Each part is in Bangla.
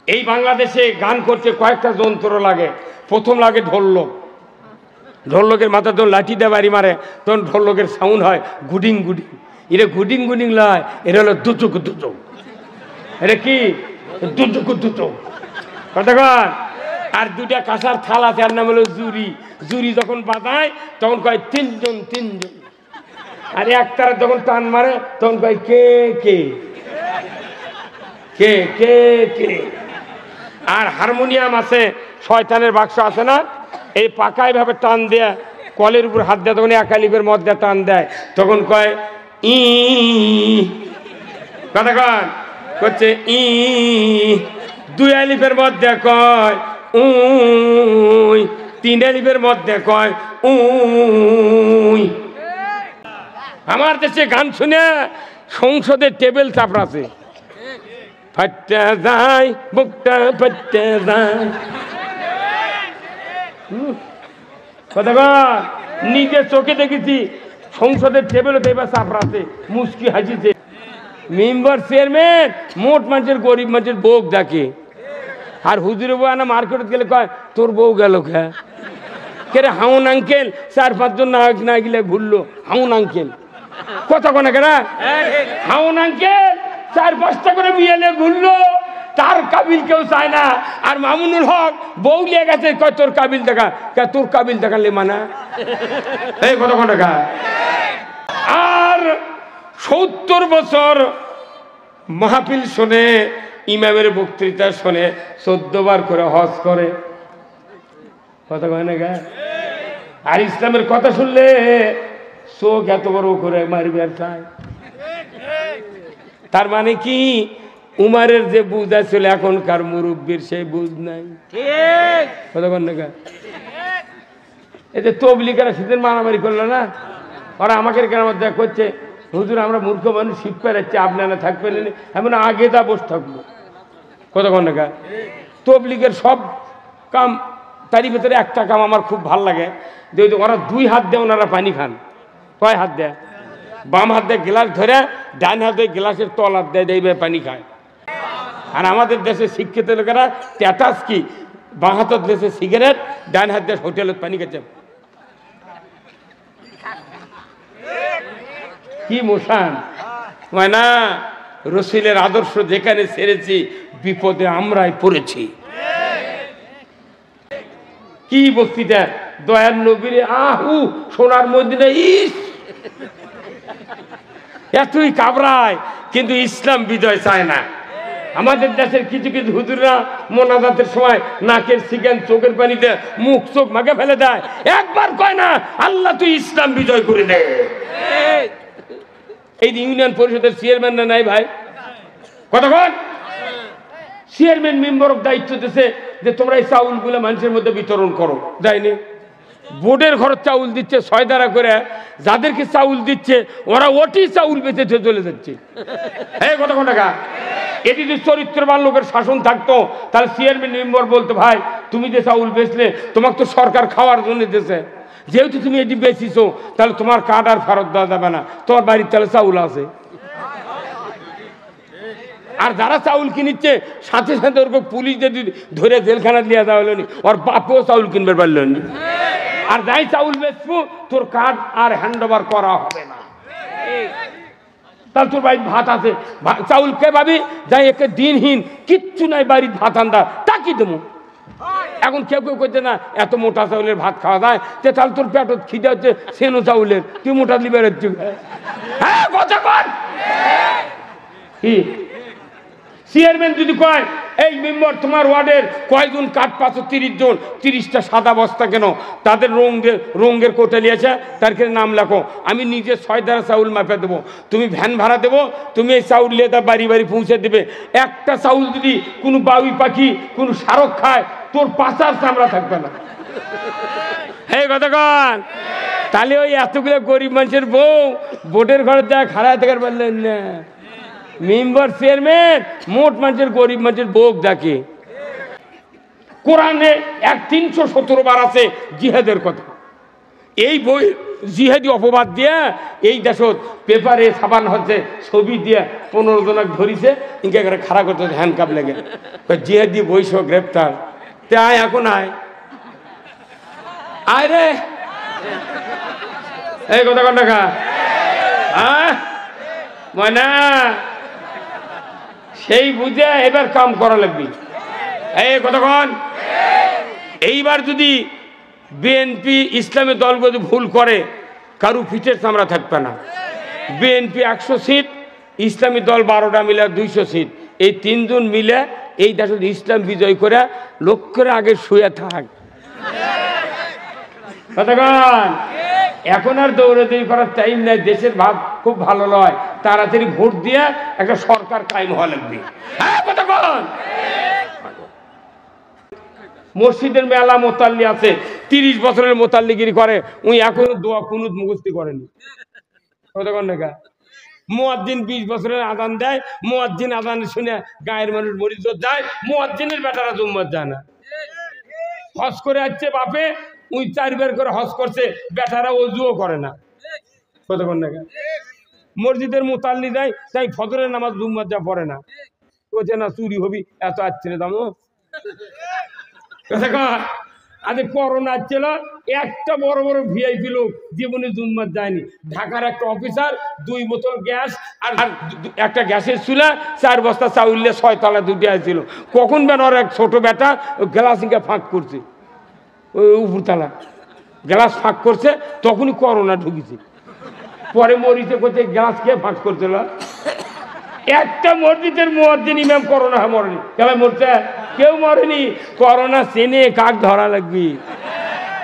এই বাংলাদেশে গান করতে কয়েকটা যন্ত্র লাগে। প্রথম লাগে ঢোলক, ঢোলকের মাথা যখন লাঠি দিয়ে বাড়ি মারে তখন ঢোলকের সাউন্ড হয় গুডিং গুডিং। এটা গুডিং গুডিং লয়, এটা হলো দুচুক দুচুক। এটা কি দুচুক দুচুক কথা কন। আর দুটা কাঁসার থাল আছে, আর নাম হলো জুরি। জুরি যখন বাজায় তখন কয় তিনজন তিনজন। আর একতারা যখন টান মারে তখন কয় কে কে কে কে কে। আর হারমোনিয়াম আছে, শয়তানের বাক্স আছে না, এই পাকায় ভাবে টান দেয়া কলের উপর হাত দেয়, তখন একালিপের মধ্যে টান দেয়, তখন কয় ই কথা কন করছে ই। দুই আলিফের মধ্যে কয় উই, তিন আলিফের মধ্যে কয় উই। আমার দেশে গান শুনে সংসদের টেবিল চাপড়াছে, ফাটতে যায় বুকটা ফাটতে যায় কথা কন। নিজে চোখে দেখেছি সংসদের টেবিল এবার চাপড়াছে, মুস্কি হাসিছে। মেম্বার চেয়ারম্যান মোট মানুষের গরিব মানুষের বউ ডাকে। আর হুজুরে বউ আনা মার্কেটে গেলে কয় তোর বউ গেল খা কে হাউন আঙ্কেল। 4-5 জন না গেলে ঘুরলো হাউন আঙ্কেল কথা কনে কেনা হাউন আঙ্কেল 4-5টা করে বিয়ে নিয়ে ঘুরলো, তার কাবিল কেউ চায় না। আর মামুনুল হক বউ নিয়ে গেছে, কয় তোর কাবিল দেখা, তোর কাবিল দেখালে মানা এই কথা কনে খা। আর 70 বছর মাহফিল শোনে, ইমামের বক্তৃতা শোনে, 14 বার করে হজ করে কথা কয় না গা। আর ইসলামের কথা শুনলে চোখ এত বড় করে মারবে আর চায়। তার মানে কি উমারের যে বুঝ আছিল এখনকার মুরব্বীর সেই বুঝ নাই কথা কয় না গা। এই যে তবলিগেরা সেদিন মারামারি করলো না, ওরা আমাকে কেন মধ্যে করছে হুজুর আমরা মূর্খ মানুষ শিব পেরাচ্ছি, আপনারা থাকবেন এমন আগে যা বসে থাকবো কথা কন না। তবলিগের সব কাম, তারই ভেতরে একটা কাম আমার খুব ভাল লাগে, যে ওরা 2 হাত দিয়ে ওনারা পানি খান। কয় হাত দেয়? বাম হাত দিয়ে গ্লাস ধরে, ডান হাত দিয়ে গ্লাসের তল হাত দেয়, এইভাবে পানি খায়। আর আমাদের দেশে শিক্ষিত লোকেরা ট্যাটাস কি, বাঁ হাতের দেশে সিগারেট, ডান হাত দিয়ে হোটেলের পানি খাচ্ছে। কি মোশান হয় না। রসুলের আদর্শ যেখানে ছেড়েছি বিপদে আমরাই পড়েছি। কি বক্তৃতা দয়ার নবীরে আহু সোনার মদিনা ইস এতই কাবরায়, কিন্তু ইসলাম বিজয় চায় না। আমাদের দেশের কিছু কিছু হুজুররা মোনাজাতের সময় নাকের সিগান চোখের পানিতে মুখ চোখ মাকে ফেলে দেয়, একবার কয় না আল্লাহ তুই ইসলাম বিজয় করে দে। এই ইউনিয়ন পরিষদের চেয়ারম্যান নাই ভাই কতক্ষণ চেয়ারম্যান মেম্বারক দায়িত্ব দিয়েছে যে তোমরা এই চাউলগুলো মানুষের মধ্যে বিতরণ করো, যায়নি। বোর্ডের ঘর চাউল দিচ্ছে 6 দ্বারা করে, যাদেরকে চাউল দিচ্ছে ওরা ওটি চাউল বেঁচে চলে যাচ্ছে। এই কতক্ষণ টাকা এটি যদি চরিত্রবান লোকের শাসন থাকতো তাহলে চেয়ারম্যান মেম্বার বলতো ভাই তুমি যে চাউল বেচলে তোমাকে তো সরকার খাওয়ার জন্য দিয়েছে, যেহেতু তুমি এটি বেচিছো তাহলে তোমার কার্ড আর ফেরত দেওয়া যাবে না, তোমার বাড়ির তাহলে চাউল আছে। আর যারা চাউল কিনিচ্ছে সাথে সাথে ওর পুলিশ যদি ধরে জেলখানা দিয়ে দেওয়া হলো নি, ওর বাপও চাউল কিনবে পারল নি। আর যাই চাউল বেচবো তোর কার্ড আর হ্যান্ড ওভার করা হবে না, তাহলে তোর বাড়ির ভাত আছে, চাউল কে পাবি? যাই একে দিনহীন কিচ্ছু নাই বাড়ির ভাত আন্দা তা কি দেবো। এখন কেউ কেউ করছে না এত মোটা চাউলের ভাত খাওয়া যায়, তাহলে তোর পেটত খিদে হচ্ছে সেনো চাউলের, তুই মোটা লিবে হ্যাঁ কথা কর। কি চেয়ারম্যান যদি কয় এই মেম্বার তোমার ওয়ার্ডের কয়জন কাঠ পাচ্ছ? 30 জন, 30টা সাদা বস্তা কেন? তাদের রঙের কোটালি আছে, তার নাম লেখো, আমি নিজে 6 দ্বারা চাউল মাপে দেবো, তুমি ভ্যান ভাড়া দেবো, তুমি এই চাউল নিয়ে তা বাড়ি বাড়ি পৌঁছে দেবে। একটা চাউল যদি কোনো বাউই পাখি কোনো শারক খায় তোর পাচার চামড়া থাকবে না। এই কথা কন। তাহলে ওই এতগুলো গরিব মানুষের বউ বোর্ডের ঘরে যা খাড়ায় থাকার পারলেন না। মেম্বার চেয়ারম্যান মোট মানুষের গরিব মানুষের বউ ডাকে। কোরআনে 317 বার আছে জিহাদের কথা। এই বই জিহাদি অপবাদ দিয়ে এই দেশত পেপারে ছাপানো হচ্ছে, ছবি দিয়ে 15 জনক ধরিছে, ইনকে করে খাড়া করতে হ্যান্ডকাপ লেগে জিহাদি বৈশ গ্রেপ্তার। তে আয় এখন আয় আয় রে, এই কথা কন টাকা ময়না সেই বুঝে এবার কাম করা লাগবে। এই কতক্ষণ এইবার যদি বিএনপি ইসলামী দল যদি ভুল করে কারু পিঠের চামড়া থাকবে না। বিএনপি 100 সিট, ইসলামী দল 12টা মিলে 200 সিট, এই 3 জন মিলে এই দেশে ইসলাম বিজয় করে লক্ষ্যের আগে শুয়ে থাক। কতক্ষণ এখন আর দৌড়াদৌড়ি করার টাইম নাই, দেশের ভাব খুব ভালো নয়, তাড়াতাড়ি ভোট দিয়ে একটা সরকার কায়েম হওয়া লাগবে। হ্যাঁ কতক্ষণ মসজিদের মেলা মোতাল্লি আছে, 30 বছরের মোতাল্লিগিরি করে, উনি এখনো দোয়া কুনুত মুখস্থি করেনি। কতক্ষণ দেখা মুয়াজ্জিন 20 বছরের আজান দেয়, মুয়াজ্জিন আজান শুনে গায়ের মানুষ মরিজ যায়, মুয়াজ্জিনের বেটারা জুম্মাত যায় না। হজ করে আসছে বাপে, উই 4 বার করে হজ করছে, বেটারা ওযুও করে না। কতক্ষণ দেখা মসজিদের মোতাল্লি যায়, তাই ফজরের নামাজ জুম্মাত যা পড়ে না, বলছে না চুরি হবি এত আসছে না দামো। আজ করোনা ছিল, একটা বড় বড় ভিআইপি লোক জীবনে জুম্মাত যায়নি। ঢাকার একটা অফিসার 2 বোতল গ্যাস আর একটা গ্যাসের চুলা 4 বস্তা চাউল 6 তলা দুটি আসছিল। কখন বেন ওর এক ছোট বেটা গ্লাস ইঙ্কা ফাঁক করছে, ওই উপরতলা গ্লাস ফাঁক করছে, তখনই করোনা ঢুকেছে। পরে মরিতে করছে গ্লাস খেয়ে ফাঁক করছিল। একটা মসজিদের মুয়াজ্জিন ইমাম করোনা মরেনি, কেন মরছে? কেউ মরেনি। করোনা চেনে কাক ধরা লাগবে,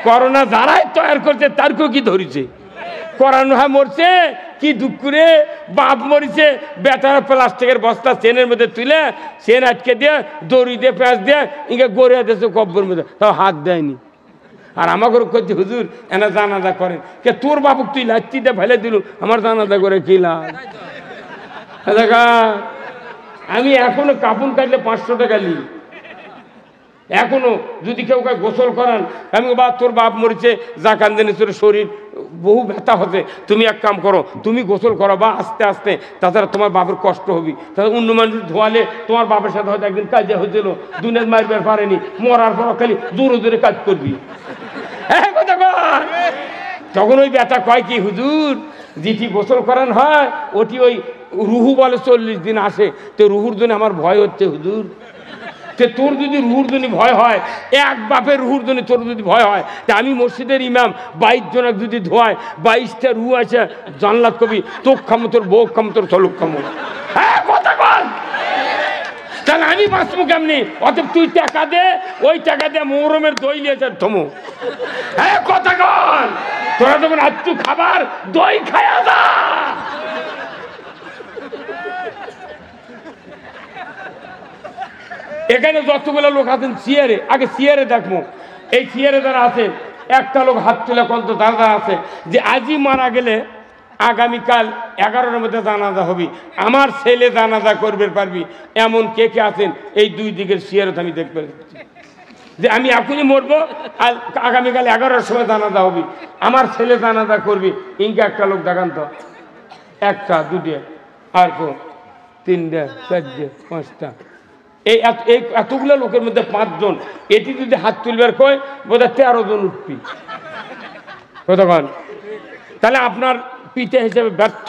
করোনা যারাই তৈরি করছে তারকেও কি ধরেছে। করোনা মরছে কি দুঃখ করে, বাপ মরিছে, বেটারা প্লাস্টিকের বস্তা চেনের মধ্যে তুলে চেন আটকে দিয়ে দড়ি দিয়ে প্যাঁচ দিয়ে ইঙ্গে গড়িয়ে দিয়েছে কব্বর মধ্যে, তাও হাত দেয়নি। আর আমাকে করছে হুজুর এনা জানাজা করেন, কে তোর বাবুক তুই লাচ্ছিতে ফেলে দিল, আমার জানাজা করে কি লাভ? দেখা আমি এখনো কাপুন কাটলে 500 টাকা নিই। এখনো যদি কেউ গোসল করান, আমি বা তোর বাপ মরেছে, যা কান্দেনি, তোর শরীর বহু ব্যথা হতে, তুমি এক কাম করো, তুমি গোসল করো বা আস্তে আস্তে, তাছাড়া তোমার বাপের কষ্ট হবি। তাহলে অন্য মানুষ ধোয়ালে তোমার বাপের সাথে হয়তো একদিন কাজে হয়েছিল, দুনিয়ার মারবার পারেনি, মরার পর খালি জোরে জোরে কাজ করবি। হ্যাঁ কথা কর। তখন ওই ব্যথা কয় কি হুজুর যেটি গোসল করান হয় ওটি ওই রুহু বলে 40 দিন আসে, তো রুহুর জন্য আমার ভয় হচ্ছে হুজুর। তোর যদি রুহুর জন্য ভয় হয়, এক বাপের রুহুর জন্য তোর যদি ভয় হয়, তা আমি মসজিদের ইমাম 22 জনক যদি ধোয়ায়, 22টা রুহু আছে জান্নাত কবি, তোক খামো, তোর বউ খামো, তোর চলুক খামো। হ্যাঁ কথা বল। তাহলে আমি বাঁচবো কেমনি? অতএব তুই টাকা দে, ওই টাকা দিয়ে মহরমের দই নিয়ে যার থমো। হ্যাঁ কথা বল। তোরা তখন আচ্ছু খাবার দই খায়া যা। এখানে যতগুলো লোক আছেন চেয়ারে, আগে চেয়ারে দেখবো, এই চেয়ারে যারা আছে একটা লোক হাত তুলে কত দাদা আছে যে আজই মারা গেলে আগামীকাল 11টার মধ্যে জানাজা হবি, আমার ছেলে জানাজা করবে পারবি, এমন কে কে আছেন এই 2 দিকের চেয়ারে আমি দেখতে পাচ্ছি যে আমি এখনই মরবো আর আগামীকাল 11টার সময় জানাজা হবি, আমার ছেলে জানাজা করবি। ইনকে একটা লোক দেখান তো, 1টা 2টে আর 3টে 4টে 5টা, এই এতগুলো লোকের মধ্যে 5 জন, এটি যদি হাত তুলবার কয় বোধহয় 13 জন উঠবি। কতক্ষণ? তাহলে আপনার পিতা হিসেবে ব্যর্থ,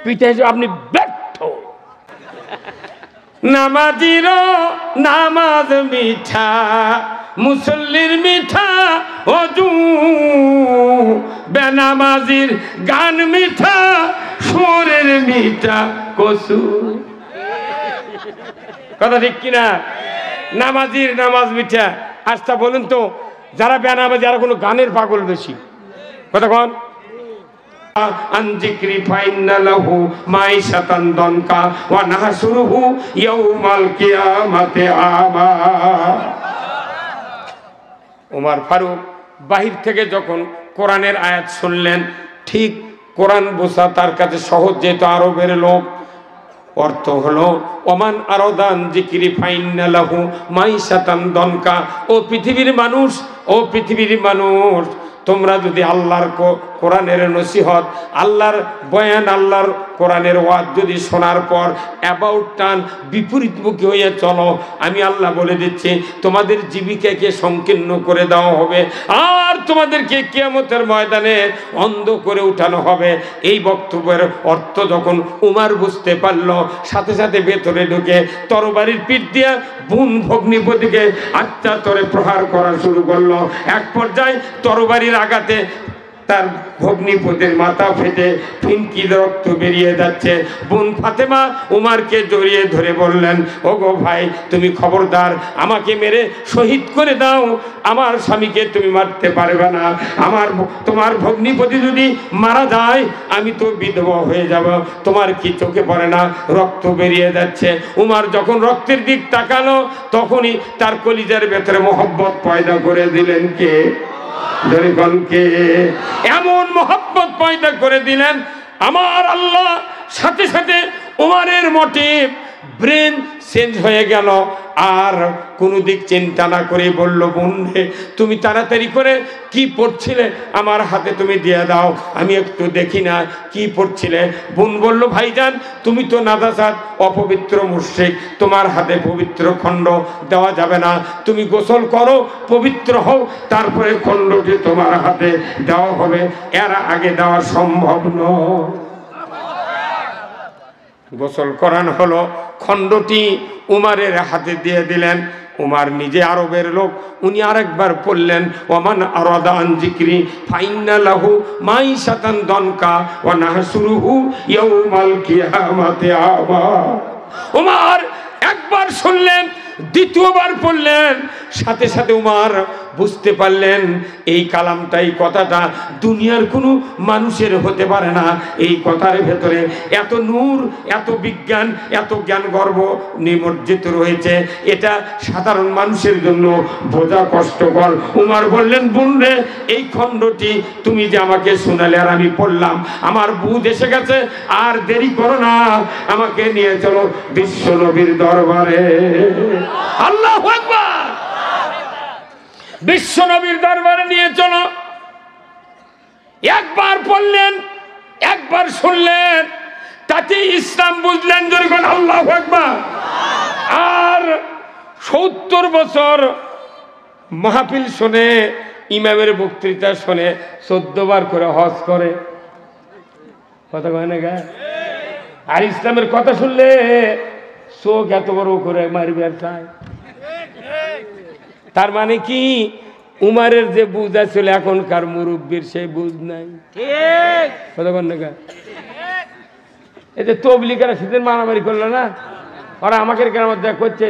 পিতা হিসেবে আপনি ব্যর্থ। নামাজির নামাজ মিঠা, মুসল্লির মিঠা ওযু, বেনামাজির গান মিঠা, সুরের মিঠা কসু। কথা ঠিক কিনা? নামাজির নামাজ মিঠা। আচ্ছা বলুন তো, যারা বেনামাজি আর কোনো গানের পাগল বেশি? কতক্ষণ? আনজিক্রি ফাইন্না লাহু মাইশাতান দনকা ওয়া নাহশুরুহু ইয়াউমাল কিয়ামাতি আমা। ওমর ফারুক বাহির থেকে যখন কোরআনের আয়াত শুনলেন, ঠিক কোরআন বোঝা তার কাছে সহজ, যেহেতু আরবের লোক। অর্থ হলো ওমান আরাদান জিক্রি ফাইন্না লাহু মাইশাতান দনকা। ও পৃথিবীর মানুষ, ও পৃথিবীর মানুষ, তোমরা যদি আল্লাহর কোরআনের নসিহত, আল্লাহর বয়ান, আল্লাহর কোরআনের ওয়াজ যদি শোনার পর অ্যাবাউট টান বিপরীতমুখী হয়ে চলো, আমি আল্লাহ বলে দিচ্ছি তোমাদের জীবিকাকে সংকীর্ণ করে দেওয়া হবে আর তোমাদেরকে কিয়ামতের ময়দানে অন্ধ করে উঠানো হবে। এই বক্তব্যের অর্থ যখন উমার বুঝতে পারলো, সাথে সাথে ভেতরে ঢুকে তরবারির পিঠ দিয়ে বোন ভগ্নিপতিকে আত্মাতরে প্রহার করা শুরু করলো। এক পর্যায়ে তরবারির আঘাতে তার ভগ্নিপতির মাথা ফেটে ফিনকি রক্ত বেরিয়ে যাচ্ছে। বোন ফাতেমা উমারকে জড়িয়ে ধরে বললেন, ওগো ভাই, তুমি খবরদার আমাকে মেরে শহীদ করে দাও, আমার স্বামীকে তুমি মারতে পারবে না। তোমার ভগ্নিপতি যদি মারা যায় আমি তো বিধবা হয়ে যাব, তোমার কি চোখে পড়ে না রক্ত বেরিয়ে যাচ্ছে? উমার যখন রক্তের দিক তাকালো তখনই তার কলিজার ভেতরে মহব্বত পয়দা করে দিলেন কে? কে? এমন মহব্বত পয়দা করে দিলেন আমার আল্লাহ, সাথে সাথে উমারের মোটিভ ব্রেন চেঞ্জ হয়ে গেল। আর কোনো দিক চিন্তা না করে বলল, বোন রে, তুমি তাড়াতাড়ি করে কি পড়ছিলে আমার হাতে তুমি দিয়ে দাও, আমি একটু দেখি না কি পড়ছিলে। বোন বলল, ভাইজান তুমি তো নাজাসাত অপবিত্র মুশরিক, তোমার হাতে পবিত্র খণ্ড দেওয়া যাবে না, তুমি গোসল করো, পবিত্র হও, তারপরে খণ্ডটি তোমার হাতে দেওয়া হবে, এর আগে দেওয়া সম্ভব নয়। গোসল করানো হলো, খণ্ডটি উমারের হাতে দিয়ে দিলেন। উমার নিজে আরবের লোক, উনি আরেকবার পড়লেন, ওমান আরাদা আন যিকরি ফাইন্না লাহু মাইশাতান দনকা ওয়া নাহসুরুহু ইয়াউমাল কিয়ামাতি আমা। উমার একবার শুনলেন, দ্বিতীয়বার পড়লেন, সাথে সাথে উমার বুঝতে পারলেন এই কালামটা, এই কথাটা দুনিয়ার কোনো মানুষের হতে পারে না। এই কথার ভেতরে এত নূর, এত বিজ্ঞান, এত জ্ঞান গর্ব নিমজ্জিত রয়েছে, এটা সাধারণ মানুষের জন্য বোঝা কষ্টকর। উমার বললেন, বোন রে, এই খণ্ডটি তুমি যে আমাকে শোনালে আর আমি পড়লাম, আমার বুঝ এসে গেছে, আর দেরি করো না, আমাকে নিয়ে চলো বিশ্ব নবীর দরবারে। আল্লাহু আকবার! বিশ্ব নবীর দরবারে নিয়ে চলো। একবার পড়লেন, একবার শুনলেন, তাতে ইসলাম বুঝলেন, যখন আল্লাহু আকবার। আর 70 বছর মাহফিল শুনে, ইমামের বক্তৃতা শুনে 14 বার করে হজ করে, কথা কয় না গা? আর ইসলামের কথা শুনলে চোখ এত বড় করে মারবে আর চায়। তার মানে কি, উমারের যে বুঝ আছিল এখনকার মুরব্বীর সেই বুঝ নাই। কথা কয় না গা? এই যে তবলিগেরা সেদিন মারামারি করলো না, ওরা আমাকে কেন দেখা করছে,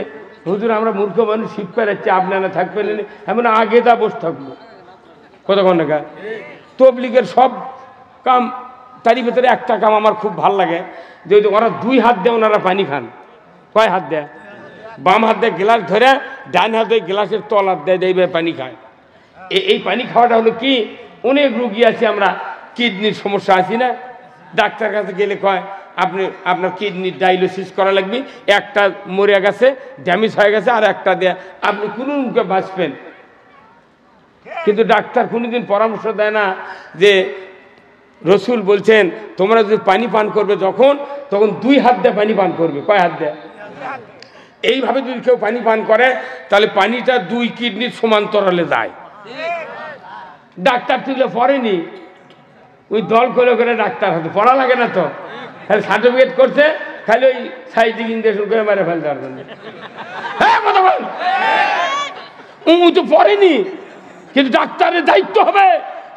হুজুর আমরা মূর্খ মানুষ শিব পেরাচ্ছি, আপনারা থাকবেন এমন আগে তা বসে থাকবো। কথা কয় না গা? তবলিগের সব কাম, তারই ভেতরে একটা কাম আমার খুব ভাল লাগে, যে ওরা 2 হাত দিয়ে ওনারা পানি খান। কয় হাত দেয়? বাম হাত দিয়ে গ্লাস ধরে, ডান হাতে গ্লাসের তলার দেয়, এইভাবে পানি খায়। এই পানি খাওয়াটা হলো কি, অনেক রুগী আছে আমরা, কিডনির সমস্যা আছি না, ডাক্তার কাছে গেলে কয় আপনার কিডনির ডায়ালিসিস করা লাগবে, একটা মরে গেছে, ড্যামেজ হয়ে গেছে, আর একটা দেয়া আপনি কোনো মুখে বাঁচবেন। কিন্তু ডাক্তার কোনোদিন পরামর্শ দেয় না যে রসুল বলছেন তোমরা যদি পানি পান করবে তখন 2 হাত দিয়ে পানি পান করবে। কয় হাত দেয়? এইভাবে যদি কেউ পানি পান করে তাহলে পানিটা 2 কিডনির সমান্তরালে যায়। ডাক্তার তুলে পড়েনি, ওই দল করে ডাক্তার হাতে পড়া লাগে না তো, খালি সার্টিফিকেট করছে, খালি ওই সাইজিক ইঞ্জেকশন করে মেরে ফেলতে পারবেন। হ্যাঁ কথা বল, ওই তো পড়েনি, কিন্তু ডাক্তারের দায়িত্ব হবে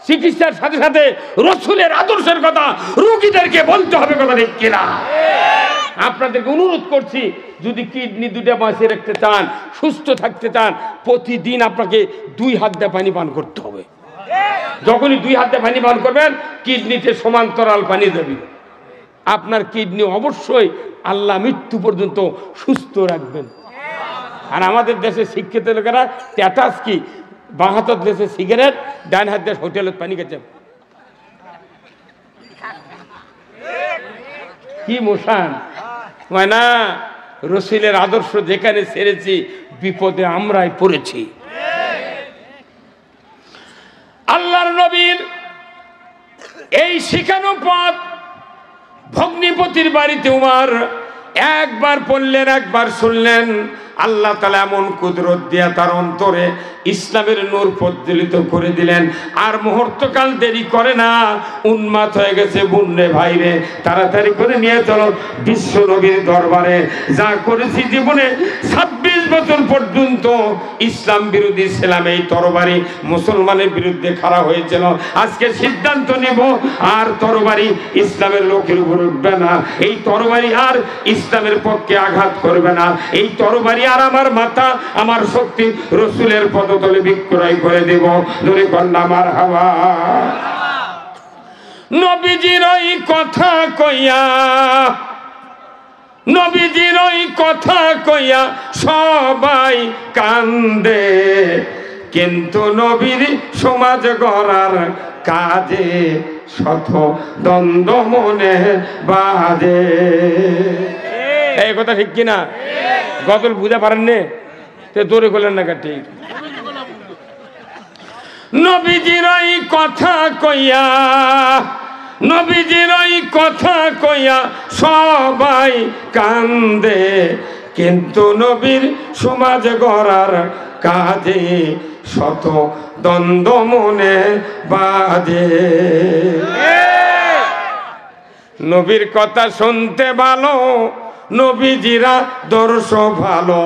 চিকিৎসার সাথে সাথে রসুলের আদর্শের কথা রোগীদেরকে বলতে হবে। কথা ঠিক কিনা? আপনাদেরকে অনুরোধ করছি, যদি কিডনি 2টা বাঁচিয়ে রাখতে চান, সুস্থ থাকতে চান, প্রতিদিন আপনাকে 2 হাত দিয়ে পানি পান করতে হবে। যখনই 2 হাত দিয়ে পানি পান করবেন, কিডনিতে সমান্তরাল পানি দেবে, আপনার কিডনি অবশ্যই আল্লাহ মৃত্যু পর্যন্ত সুস্থ রাখবেন। আর আমাদের দেশে শিক্ষিত লোকেরা স্ট্যাটাস কি, বাঁ হাতের দেশে সিগারেট, ডান হাত দিয়ে হোটেলের পানি খেতে, কি মোশান হয় না? রসুলের আদর্শ যেখানে ছেড়েছি বিপদে আমরাই পড়েছি। আল্লাহর নবীর এই শিখানো পথ ভগ্নিপতির বাড়িতে উমার একবার পড়লেন, একবার শুনলেন। আল্লাহ তাআলা এমন কুদরত দিয়া তার অন্তরে ইসলামের নূর প্রজ্বলিত করে দিলেন। আর মুহূর্তকাল দেরি করে না, উন্মাদ হয়ে গেছে। বুনরে ভাইরে, তাড়াতাড়ি করে নিয়ে চলো বিশ্ব নবীর দরবারে। যা করেছি জীবনে 26 বছর পর্যন্ত ইসলাম বিরোধী ছিলাম, এই তরবারি মুসলমানের বিরুদ্ধে খাড়া হয়েছিল। আজকে সিদ্ধান্ত নিব, আর তরবারি ইসলামের লোকের উপর উঠবে না। এই তরবারি আর ইসলামের পক্ষে আঘাত করবে না। এই তরবারি আর আমার মাথা, আমার শক্তি রসুলের পদতলে বিক্রয় করে দেব। ধরে কন্যা মারহাবা। নবীজির ওই কথা কইয়া, নবীজির ওই কথা কইয়া সবাই কান্দে, কিন্তু নবীর সমাজ গড়ার কাজে শত দ্বন্দ্ব মনে বাজে। এই কথা ঠিক কিনা? গজল বুঝা পারেন নে, দৌড়ে করলেন না। ঠিক নবীজির ওই কথা কইয়া, নবীজির ওই কথা কইয়া সবাই কান্দে, কিন্তু নবীর সমাজ গড়ার কাজে শত দ্বন্দ্ব মনে বাজে। নবীর কথা শুনতে ভালো, নবীজিরা দর্শ ভালো,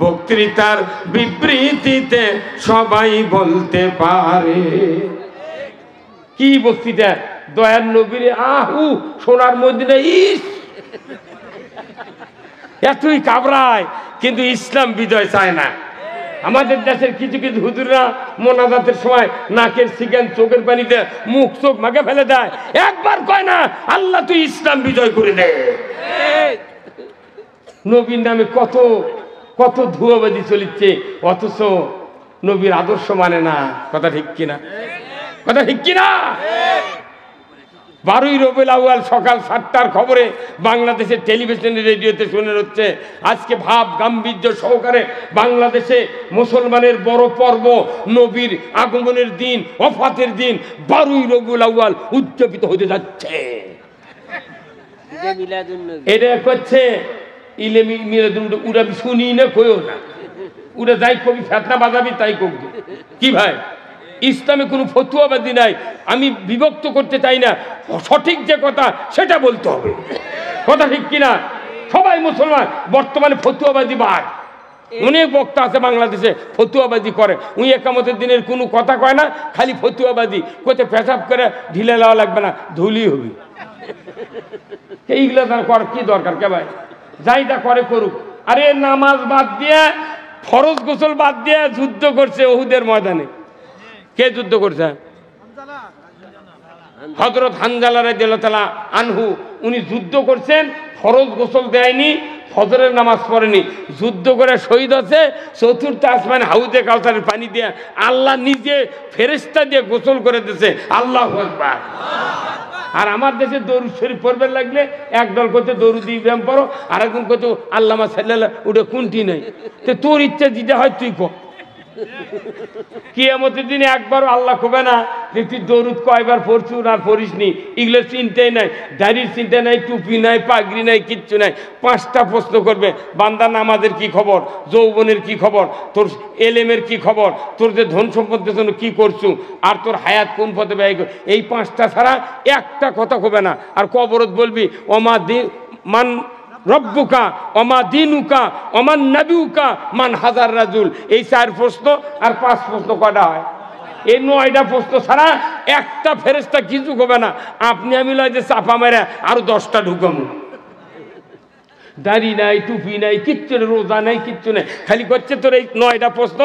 বক্তৃতার বিবৃতিতে সবাই বলতে পারে। কি বক্তৃতা? দয়ার নবীরে আহু সোনার মদিনা, ইস এতই কাবরায়, কিন্তু ইসলাম বিজয় চায় না। আমাদের দেশের কিছু কিছু হুজুররা মোনাজাতের সময় নাকের সিগান চোখের পানিতে মুখ চোখ মাকে ফেলে দেয়, একবার কয় না আল্লাহ তুই ইসলাম বিজয় করে দে। নবীর নামে কত কত ধুয়াবাজি চলিচ্ছে, অথচ নবীর আদর্শ মানে না। কথা ঠিক কিনা? কথা ঠিক কিনা? 12ই রবিউল আউয়াল সকাল 7টার খবরে বাংলাদেশের টেলিভিশনে রেডিওতে শুনে হচ্ছে, আজকে ভাব গাম্ভীর্য সহকারে বাংলাদেশে মুসলমানের বড় পর্ব নবীর আগমনের দিন, ওফাতের দিন 12ই রবিউল আউয়াল উদযাপিত হতে যাচ্ছে। এটা করছে ইলে মিলাদুন, ওরা শুনি না কইও না, ওরা যাই কবি ফেতনা বাজাবি তাই কবি। কি ভাই, ইসলামে কোনো ফতুয়াবাদী নাই। আমি বিভক্ত করতে চাই না, সঠিক যে কথা সেটা বলতে হবে। কথা ঠিক কিনা? সবাই মুসলমান, বর্তমানে ফতুয়াবাদী বাদ। অনেক বক্তা আছে বাংলাদেশে ফতুয়াবাদী করে, উনি একামতের দিনের কোনো কথা কয় না, খালি ফতুয়াবাদী কোথায় পেশাব করে ঢিলে দেওয়া লাগবে না, ধুলি হবে। এইগুলো তার করার কি দরকার? কে ভাই যাইটা করে করুক। আরে নামাজ বাদ দিয়ে, ফরজ গোসল বাদ দিয়ে যুদ্ধ করছে ওহুদের ময়দানে। কে যুদ্ধ করছে? হযরত হানজালা রাদিয়াল্লাহু তাআলা আনহু, উনি যুদ্ধ করছেন, ফরজ গোসল দেয়নি, ফজরের নামাজ পড়েনি, যুদ্ধ করে শহীদ হচ্ছে। চতুর্থ আসমানে হাউজে কাউসারের পানি দিয়ে আল্লাহ নিজে ফেরেশতা দিয়ে গোসল করে দিয়েছে। আল্লাহু আকবার। আর আমার দেশে দরুদ শরীফ পড়বে লাগলে একদল করতে দরুদ ইব্রাহিম পড়ো, আর একজন করতে আল্লামা সাল্লাল্লাহ, ওটা কোনটি নাই। তো তোর ইচ্ছা যেটা হয় তুই কর। কিয়ামতের দিনে একবারও আল্লাহ কবে না যে তুই দরুদ কয়বার পড়ছু আর পড়িসনি। এগুলোর চিন্তাই নাই, দাড়ির চিন্তা নাই, টুপি নাই, পাগড়ি নাই, কিচ্ছু নাই। 5টা প্রশ্ন করবে, বান্দা নামাজের কি খবর, যৌবনের কি খবর, তোর এলেমের কি খবর, তোর যে ধন সম্পদের জন্য কি করছু, আর তোর হায়াত কোন পথে ব্যয় কর। এই 5টা ছাড়া একটা কথা কবে না। আর কবরত বলবি ওমা দি মান রব্বুকা ওমা দিনুকা ওমান নবিউকা মান হাজার রাজুল। এই 4 প্রশ্ন আর 5 প্রশ্ন কয়টা হয়? এই 9টা প্রশ্ন ছাড়া একটা ফেরেশতা কিছু হবে না। আপনি আমি লয় যে চাপা মেরে আরো 10টা ঢুকামু। দাড়ি নাই, টুপি নাই, কিচ্ছু নেই, রোজা নাই, কিচ্ছু নেই, খালি করছে তোর এই 9টা প্রশ্ন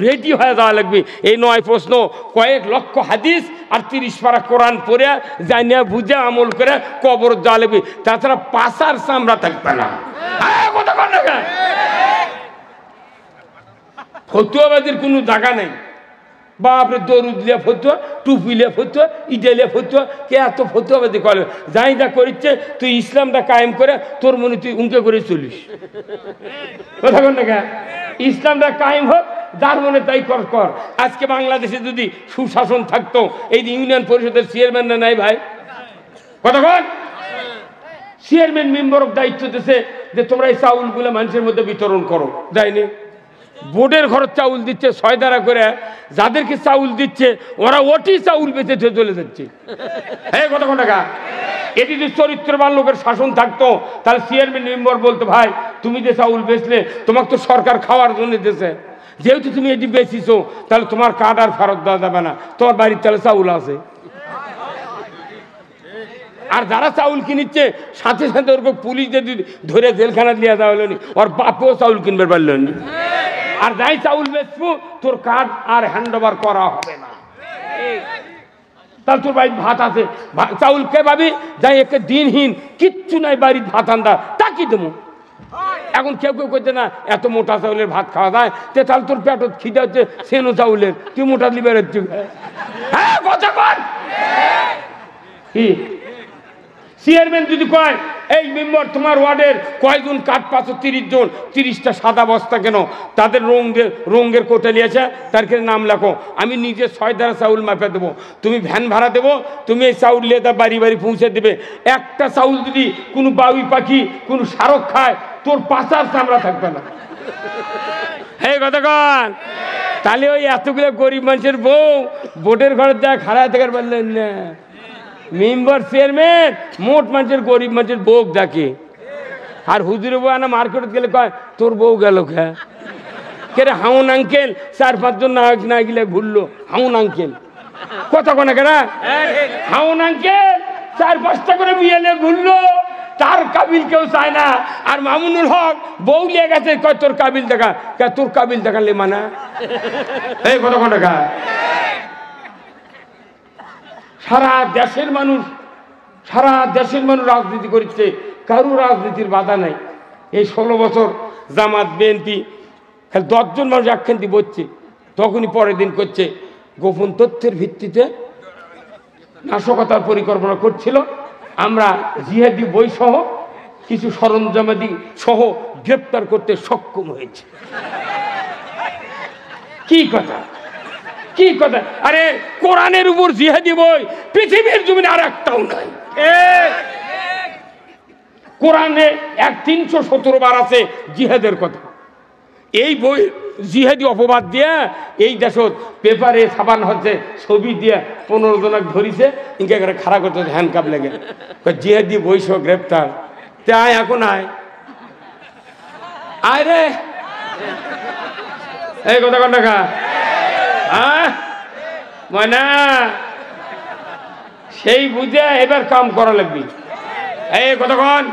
রেডি হয়ে যাওয়া লাগবে। এই 9 প্রশ্ন কয়েক লক্ষ হাদিস আর 30 পারা কোরআন পড়ে জানিয়া বুঝে আমল করে কবর যাওয়া লাগবে। তাছাড়া পাশার চামড়া থাকবে না। ফতুয়াবাদীর কোনো জায়গা নেই। বাপরে দরুদ লিয়া ফতুয়া, টুপি লিয়া ফতুয়া, ইটা লিয়া ফতুয়া, কে এত ফতুয়াবাদী করে? যাই যা করিচ্ছে তুই ইসলামটা কায়েম করে তোর মনে তুই উঁকে করে চলিস। কথা বল না কে? ইসলামটা কায়েম হোক, যার মনে তাই কর কর। আজকে বাংলাদেশে যদি সুশাসন থাকতো, এই যে ইউনিয়ন পরিষদের চেয়ারম্যানরা নাই ভাই, কতক্ষণ চেয়ারম্যান মেম্বারক দায়িত্ব দিয়েছে যে তোমরা এই চাউলগুলো মানুষের মধ্যে বিতরণ করো, যায়নি। বোর্ডের ঘরের চাউল দিচ্ছে 6 দাঁড়া করে, যাদেরকে চাউল দিচ্ছে ওরা ওটি চাউল বেঁচে চলে যাচ্ছে। হ্যাঁ কতক্ষণ টাকা। এটি যদি চরিত্রবান লোকের শাসন থাকতো তাহলে চেয়ারম্যান মেম্বার বলতো ভাই তুমি যে চাউল বেচলে তোমাকে তো সরকার খাওয়ার জন্য দিয়েছে, যেহেতু তুমি এটি বেচিছো তাহলে তোমার কার্ড আর ফেরত দেওয়া যাবে না, তোমার বাড়ির তাহলে চাউল আছে। আর যারা চাউল কিনিচ্ছে সাথে সাথে ওরকম পুলিশ যদি ধরে জেলখানা দিয়ে দেওয়া হলো নি, ওর বাপেও চাউল কিনবে পারল নি। আর যাই চাউল বেচবো তোর কার্ড আর হ্যান্ড ওভার করা হবে না, তাহলে তোর বাড়ির ভাত আছে। চাউল কে পাবি? যাই একে দিনহীন কিচ্ছু নাই বাড়ির ভাত আন্দা তা কি দেবো। এখন কেউ কেউ করছে না এত মোটা চাউলের ভাত খাওয়া যায়, তাহলে তোর পেট খিদে হচ্ছে সেনো চাউলের, তুই মোটা লিবে হচ্ছে। হ্যাঁ কথা বল। কি চেয়ারম্যান যদি কয় এই মেম্বার তোমার ওয়ার্ডের কয়জন কাঠ পাচ্ছ? 30 জন, 30টা সাদা বস্তা কেন? তাদের রঙের কোটা নিয়েছে, তার ক্ষেত্রে নাম লেখো, আমি নিজে 6 দাঁড়া চাউল মাপে দেবো, তুমি ভ্যান ভাড়া দেবো, তুমি এই চাউল নিয়ে তা বাড়ি বাড়ি পৌঁছে দেবে। একটা চাউল যদি কোনো বাউই পাখি কোনো শারক খায় তোর পাচার চামড়া থাকবে না। এই কতক্ষণ। তাহলে ওই এতগুলো গরিব মানুষের বউ বোর্ডের ঘরে যা খাড়ায় থাকার পারলেন না। মেম্বার চেয়ারম্যান মোট মানুষের গরিব মানুষের বউ ডাকে। আর হুজুরে বউ আনা মার্কেটে গেলে কয় তোর বউ গেল খেয়ে কে হাউন আঙ্কেল, 4-5 জন না গেলে ঘুরলো হাউন আঙ্কেল। কথা কোনা কেনা হাউন আঙ্কেল 4-5টা করে বিয়েলে ঘুরলো, তার কাবিল কেউ চায় না। আর মামুনুল হক বউ লিয়ে গেছে, কয় তোর কাবিল দেখা, তোর কাবিল দেখালে মানা। এই কথা কোনা দেখা। সারা দেশের মানুষ রাজনীতি করছে, কারো রাজনীতির বাধা নাই। এই 16 বছর জামাত বিএনপি খালি 10 জন মানুষ একখান্তি বসছে, তখনই পরের দিন করছে গোপন তথ্যের ভিত্তিতে নাশকতার পরিকল্পনা করছিল। আমরা জিহাদি বই সহ কিছু সরঞ্জামাদি সহ গ্রেপ্তার করতে সক্ষম হয়েছে। কি কথা কি কথা। আরে কোরআনের উপর জিহাদি বই পৃথিবীর জমিনে আর একটাও নাই। কোরআনে 317 বার আছে জিহাদের কথা। এই বই জিহাদি অপবাদ দিয়া এই দেশত পেপারে ছাপানো হচ্ছে, ছবি দিয়া 15 জনক ধরিছে, ইনকে করে খাড়া করতে হ্যান্ডকাপ লেগে জিহাদি বই সহ গ্রেপ্তার। তাই এখন আয় রে এই কথা কন টাকা ময়না সেই বুঝে এবার কাম করা লাগবে। এই কতক্ষণ।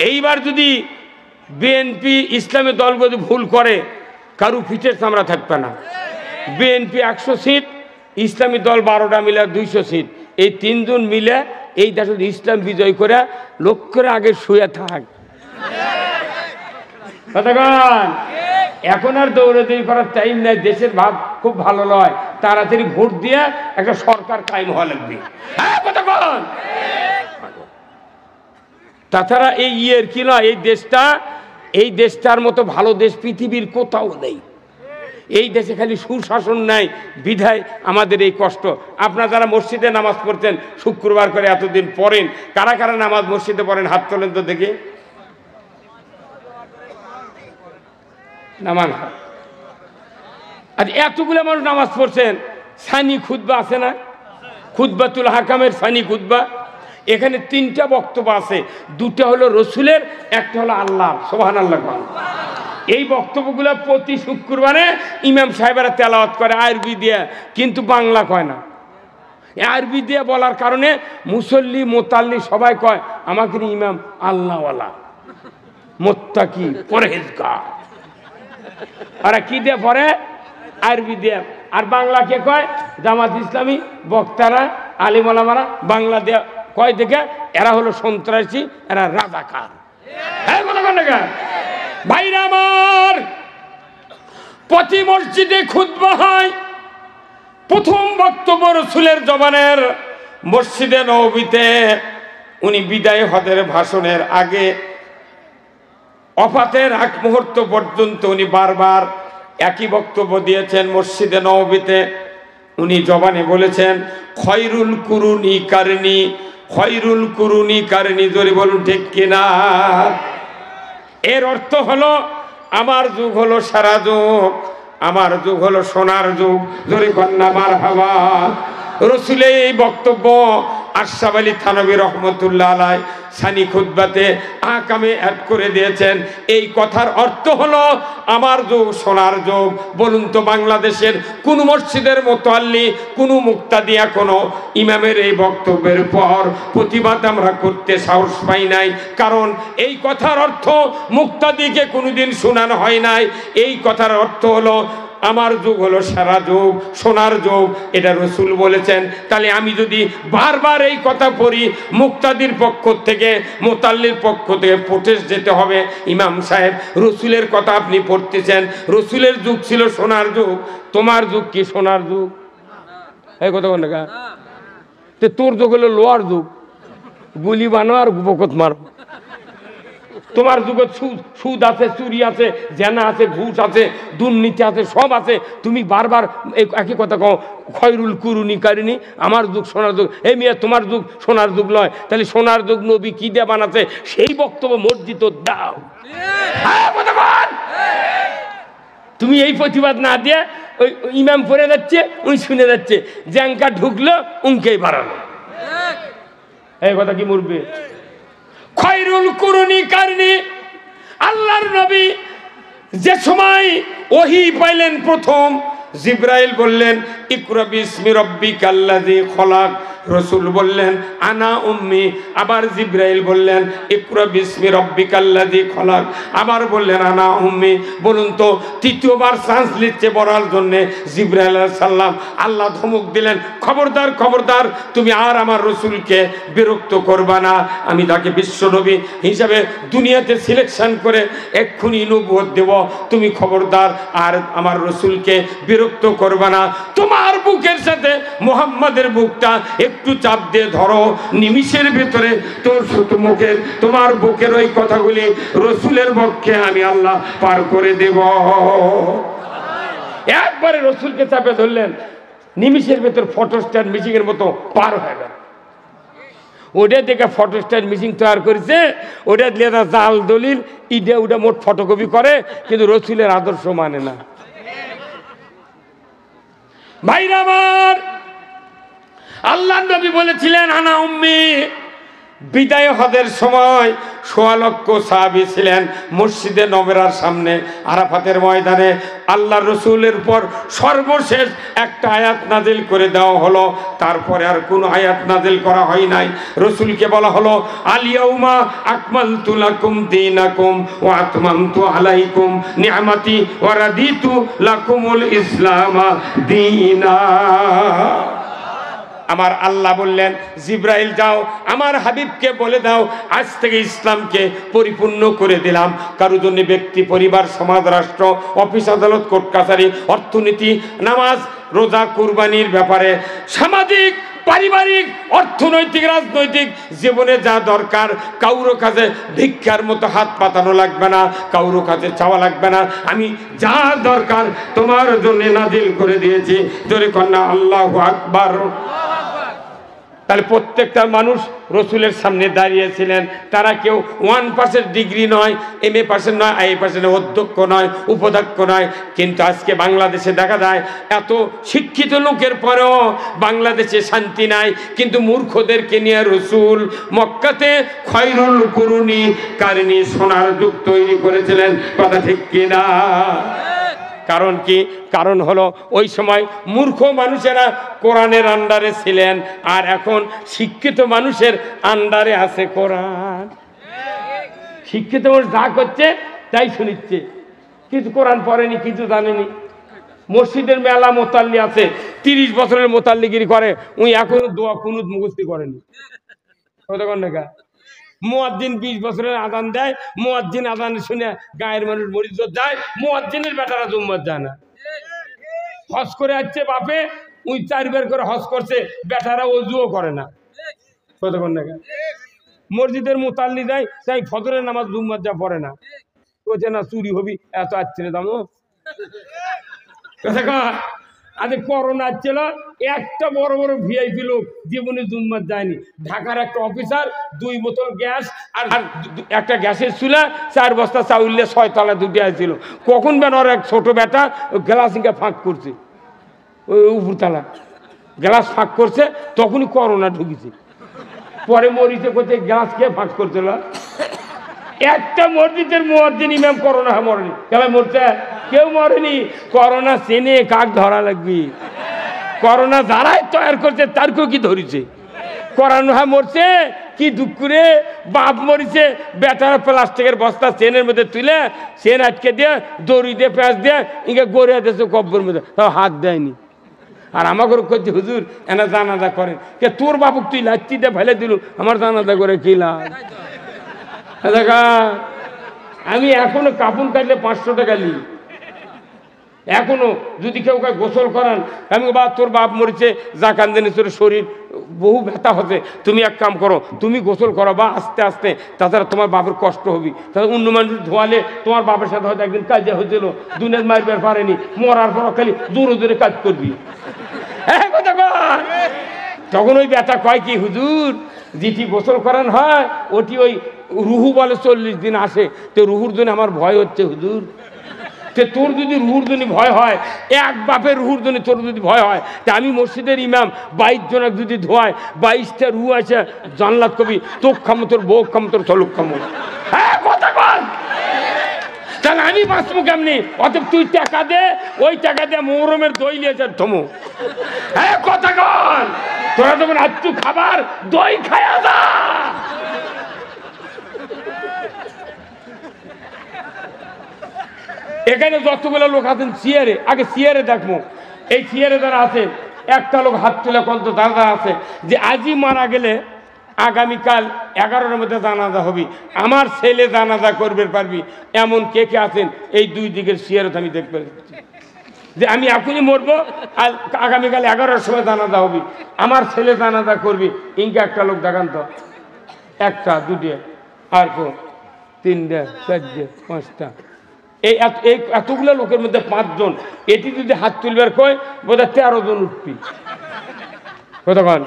এইবার যদি বিএনপি ইসলামী দল যদি ভুল করে কারু পিঠের চামড়া থাকবে না। বিএনপি 100 সিট, ইসলামী দল 12টা মিলে 200 সিট, এই 3 জন মিলে এই দেশে ইসলাম বিজয় করে লক্ষ্যের আগে শুয়ে থাক। কতক্ষণ। এখন আর দৌড়াদৌড়ি করার টাইম নাই, দেশের ভাব খুব ভালো নয়, তাড়াতাড়ি ভোট দিয়ে একটা সরকার কায়েম হওয়া লাগবে। হ্যাঁ কতক্ষণ। তাছাড়া এই ইয়ের কি নয়, এই দেশটার মতো ভালো দেশ পৃথিবীর কোথাও নেই। এই দেশে খালি সুশাসন নাই, বিধায় আমাদের এই কষ্ট। আপনারা যারা মসজিদে নামাজ পড়তেন শুক্রবার করে এতদিন পড়েন, কারা কারা নামাজ মসজিদে পড়েন হাত তোলেন তো দেখি। নামান। আর এতগুলো মানুষ নামাজ পড়ছেন, সানি খুতবা আছে না, খুতবাতুল হাকামের সানি খুতবা, এখানে 3টা বক্তব্য আছে, 2টা হলো রসুলের, একটা হলো আল্লাহ। সুবহানাল্লাহ। এই বক্তব্যগুলো প্রতি শুক্রবারে ইমাম সাহেবেরা তেলাওয়াত করে আরবি দিয়ে, কিন্তু বাংলা কয় না। আরবি দিয়ে বলার কারণে মুসল্লি মোতাল্লি সবাই কয় আমাকে ইমাম আল্লাহওয়ালা, মুত্তাকি, পরহেজগার। ওরা কি দিয়ে পড়ে? আরবি দিয়ে। আর বাংলা কে কয়? জামাত ইসলামী বক্তারা আলিম ওলামারা বাংলা দিয়ে কয় দেখে এরা হলো সন্ত্রাসী, এরা রাজাকার। হ্যাঁ ভাইরা আমার, প্রতি মসজিদে খুতবা হয়, প্রথম বক্তব্য রসুলের জবানের মসজিদে নববীতে। উনি বিদায় হজের ভাষণের আগে ওফাতের আগ মুহূর্ত পর্যন্ত উনি বারবার একই বক্তব্য দিয়েছেন মসজিদে নববীতে। উনি জবানে বলেছেন খয়রুল কুরুনি কারনি খয়রুল কুরুনি কারনি, জোরে বলুন ঠিক কিনা। এর অর্থ হলো আমার যুগ হলো সারা যুগ, আমার যুগ হলো সোনার যুগ, জোরে কন্যা মারহাবা। রসুলের এই বক্তব্য আশরাফ আলী থানভী রহমতুল্লাহ আলাই সানি খুতবাতে আহকামে অ্যাড করে দিয়েছেন। এই কথার অর্থ হলো আমার যুগ সোনার যুগ। বলুন তো বাংলাদেশের কোন মসজিদের মুতাল্লি, কোন মুক্তাদিয়া, কোনো ইমামের এই বক্তব্যের পর প্রতিবাদ আমরা করতে সাহস পাই নাই, কারণ এই কথার অর্থ মুক্তাদিকে কোনোদিন শোনানো হয় নাই। এই কথার অর্থ হলো আমার যুগ হলো সারা যুগ, সোনার যুগ, এটা রসুল বলেছেন। তাহলে আমি যদি বারবার এই কথা পড়ি, মুক্তাদির পক্ষ থেকে, মোতাল্লির পক্ষ থেকে প্রোটেস্ট যেতে হবে। ইমাম সাহেব, রসুলের কথা আপনি পড়তেছেন, রসুলের যুগ ছিল সোনার যুগ, তোমার যুগ কি সোনার যুগ? এই কথা বল না, তোর যুগ হলো লোহার যুগ, গুলি বানো আর বকত মারো। তোমার যুগে সুদ আছে, চুরি আছে, জেনা আছে, ঘুষ আছে, দুর্নীতি আছে, সব আছে। তুমি বারবার একই কথা কও, খয়রুল কুরুনি কারিনি, আমার যুগ সোনার যুগ। এই মেয়ে, তোমার যুগ সোনার যুগ নয়, তাহলে সোনার যুগ নবী কি দিয়ে বানাচ্ছে সেই বক্তব্য মসজিদ দাও। তুমি এই প্রতিবাদ না দিয়ে ওই ইমাম পড়ে যাচ্ছে, উনি শুনে যাচ্ছে, জ্যাঙ্কা ঢুকলো উনকেই বাড়ালো। এই কথা কি মরবে? খয়রুল কুরুনি কারনি, আল্লাহর নবী যে সময় ওহী পাইলেন প্রথম, জিবরাইল বললেন ইকরা বিসমি রাব্বিকাল্লাযী খলাক, রসুল বললেন আনা উম্মি, আবার জিবরাইল বললেন ইকরা বিসমি রাব্বিকাল্লাযী খলাক, আবার বললেন আনা উম্মি। বলুন তো তৃতীয়বার চান্স নিচ্ছে বলার জন্য জিবরাইল আলাইহিস সালাম, আল্লাহ ধমক দিলেন, খবরদার খবরদার, তুমি আর আমার রসুলকে বিরক্ত করবা না, আমি তাকে বিশ্বনবী হিসাবে দুনিয়াতে সিলেকশন করে এক্ষুনি নবুয়ত দেব, তুমি খবরদার আর আমার রসুলকে বিরক্ত করবা না। তোমার বুকের সাথে মুহাম্মাদের বুকটা একটু চাপ দিয়ে ধরো, নিমিষের ভিতরে তোর শুধু মুখের, তোমার বুকের ওই কথাগুলি রসুলের পক্ষে আমি আল্লাহ পার করে দেব। একবারে রসুলকে চাপে ধরলেন, নিমিষের ভেতর ফটোস্ট্যাট মিশিং এর মতো পার হয়ে গেল। ওটা দেখে ফটোস্ট্যাট মিশিং তৈরি করেছে, ওটা দিয়ে জাল দলিল ইডে ওটা মোট ফটোকপি করে, কিন্তু রসুলের আদর্শ মানে না। ভাইরা আমার, আল্লাহ নবী বলেছিলেন আনা উম্মি। বিদায় হজের সময় ১৬ লক্ষ সাহাবী ছিলেন মসজিদে নববীর সামনে, আরাফাতের ময়দানে। আল্লাহ রসুলের পর সর্বশেষ একটা আয়াত নাজিল করে দেওয়া হলো, তারপরে আর কোনো আয়াত নাজিল করা হয় নাই। রসুলকে বলা হলো আল ইয়াউমা আকমালতু লাকুম দীনাকুম ওয়া আতমামতু আলাইকুম নি'মাতি ওয়া রাদিতু লাকুমুল ইসলামা দীনা। আমার আল্লাহ বললেন জিব্রাইল যাও আমার হাবিবকে বলে দাও আজ থেকে ইসলামকে পরিপূর্ণ করে দিলাম। কারো জন্য ব্যক্তি, পরিবার, সমাজ, রাষ্ট্র, অফিস, আদালত, কোর্ট কাছারি, অর্থনীতি, নামাজ, রোজা, কুরবানির ব্যাপারে, সামাজিক, পারিবারিক, অর্থনৈতিক, রাজনৈতিক জীবনে যা দরকার, কাউরো কাছে ভিক্ষার মতো হাত পাতানো লাগবে না, কাউরো কাছে চাওয়া লাগবে না। আমি যা দরকার তোমার জন্য নাজিল করে দিয়েছি। জোরে কন্যা আল্লাহু আকবার। তাহলে প্রত্যেকটা মানুষ রসুলের সামনে দাঁড়িয়েছিলেন। তারা কেউ 1% ডিগ্রি নয়, MA পাশের নয়, IA পাশের নয়, অধ্যক্ষ নয়, উপাধ্যক্ষ নয়। কিন্তু আজকে বাংলাদেশে দেখা যায় এত শিক্ষিত লোকের পরেও বাংলাদেশে শান্তি নাই। কিন্তু মূর্খদেরকে নিয়ে রসুল মক্কাতে খয়রুল কুরুনি কারনি, সোনার যুগ তৈরি করেছিলেন। কথা ঠিক কিনা? কারণ কি? কারণ হলো ওই সময় মূর্খ মানুষেরা কোরআনের আন্ডারে ছিলেন, আর এখন শিক্ষিত মানুষের আন্ডারে আছে কোরআন। শিক্ষিত মানুষ যা করছে তাই শুনিচ্ছে, কিছু কোরআন পড়েনি, কিছু জানেনি। মসজিদের মেলা মোতাল্লি আছে, 30 বছরের মোতাল্লিগিরি করে, উনি এখনো দোয়া কুনুত মুখস্থি করেনি। মুয়াজ্জিন 20 বছরের আজান দেয়, মুয়াজ্জিন আজান শুনে গায়ের মানুষ মরিচ যায়, মুয়াজ্জিনের বেটারা জুম্মাত যায় না। হজ করে আসছে বাপে, উই 4 বার করে হজ করছে, বেটারা ওযুও করে না। কতক্ষণ না মসজিদের মুতাল্লি যায়, তাই ফজরের নামাজ জুম্মাত যা পড়ে না, বলছে না চুরি হবি, এত আসছে দাম। আরে করোনা ছিল, একটা বড় বড় ভিআইপি লোক জীবনে জুম্মার যায়নি। ঢাকার একটা অফিসার 2 বোতল গ্যাস আর একটা গ্যাসের চুলা 4 বস্তা চাউলে 6 তলা দুটি আসছিল। কখন বেন ওর এক ছোট বেটা গ্লাস ইঙ্কা ফাঁক করছে, ওই উপরতলা গ্লাস ফাঁক করছে, তখনই করোনা ঢুকেছে। পরে মরিতে করতে গ্লাস খেয়ে ফাঁক করছিল। একটা মসজিদের মুয়াজ্জিন ইমাম করোনা মরেনি, কেন মরছে? কেউ মরেনি। করোনা চেনে কাক ধরা লাগবে? করোনা যারাই তৈরি করছে তারকেও কি ধরেছে? করোনা মরছে কি দুঃখ রে, বাপ মরিছে, বেটার প্লাস্টিকের বস্তা চেনের মধ্যে তুলে চেন আটকে দিয়ে দড়ি দিয়ে পেঁচ দিয়ে ইঙ্গে গড়িয়া দিয়েছে কব্বর মধ্যে, তাও হাত দেয়নি। আর আমাকে করছে হুজুর এনা জানাজা করেন, কে তোর বাবুক তুই লাচ্ছি দিয়ে ফেলে দিল, আমার জানাজা করে কি লাভ? দেখা আমি এখনো কাপুন কাটলে 500 টাকা নিই। এখনো যদি কেউ গোসল করান, আমি বা তোর বাপ মরেছে, যা কান্দেনি, তোর শরীর বহু ব্যথা হতে, তুমি এক কাম করো, তুমি গোসল করো বা আস্তে আস্তে, তাছাড়া তোমার বাপের কষ্ট হবি। তাহলে অন্য মানুষ ধোয়ালে তোমার বাপের সাথে হয়তো একদিন কাজে হয়েছিল, দুনিয়ার মারবার পারেনি, মরার পর খালি জোরে জোরে কাজ করবি। হ্যাঁ কথা কর। তখন ওই ব্যথা কয় কি, হুজুর যেটি গোসল করান হয় ওটি ওই রুহু বলে 40 দিন আসে, তো রুহুর জন্য আমার ভয় হচ্ছে হুজুর। তে তোর যদি রুহুর জন্য ভয় হয়, এক বাপের রুহুর জন্য তোর যদি ভয় হয়, তা আমি মসজিদের ইমাম 22 জনক যদি ধোয়ায়, 22টা রুহু আছে জান্নাত কবি, তোক খামো, তোর বউ খামো, তোর চলুক খামো। হ্যাঁ কথা কর। তাহলে আমি বাঁচবো কেমনি? অতএব তুই টাকা দে, ওই টাকা দিয়ে মহরমের দই নিয়ে যা থমো। হ্যাঁ কথা কর। তোরা তখন আচ্ছু খাবার দই খায়া দা। এখানে যতগুলো লোক আছেন চেয়ারে, আগে চেয়ারে দেখবো, এই চেয়ারে যারা আছেন একটা লোক হাত তুলে কত দাদা আছে যে আজই মারা গেলে আগামীকাল 11টার মধ্যে জানাজা হবি, আমার ছেলে জানাজা করবে পারবি, এমন কে কে আছেন? এই 2 দিকের চেয়ারে আমি দেখতে পাচ্ছি যে আমি এখনই মরবো আর আগামীকাল 11টার সময় জানাজা হবি, আমার ছেলে জানাজা করবি। ইনকে একটা লোক দেখান তো, 1টা 2টে আর 3টে 4টে 5টা, এই এতগুলো লোকের মধ্যে 5 জন, এটি যদি হাত তুলবার কয় বোধহয় 13 জন উঠবি। কতক্ষণ?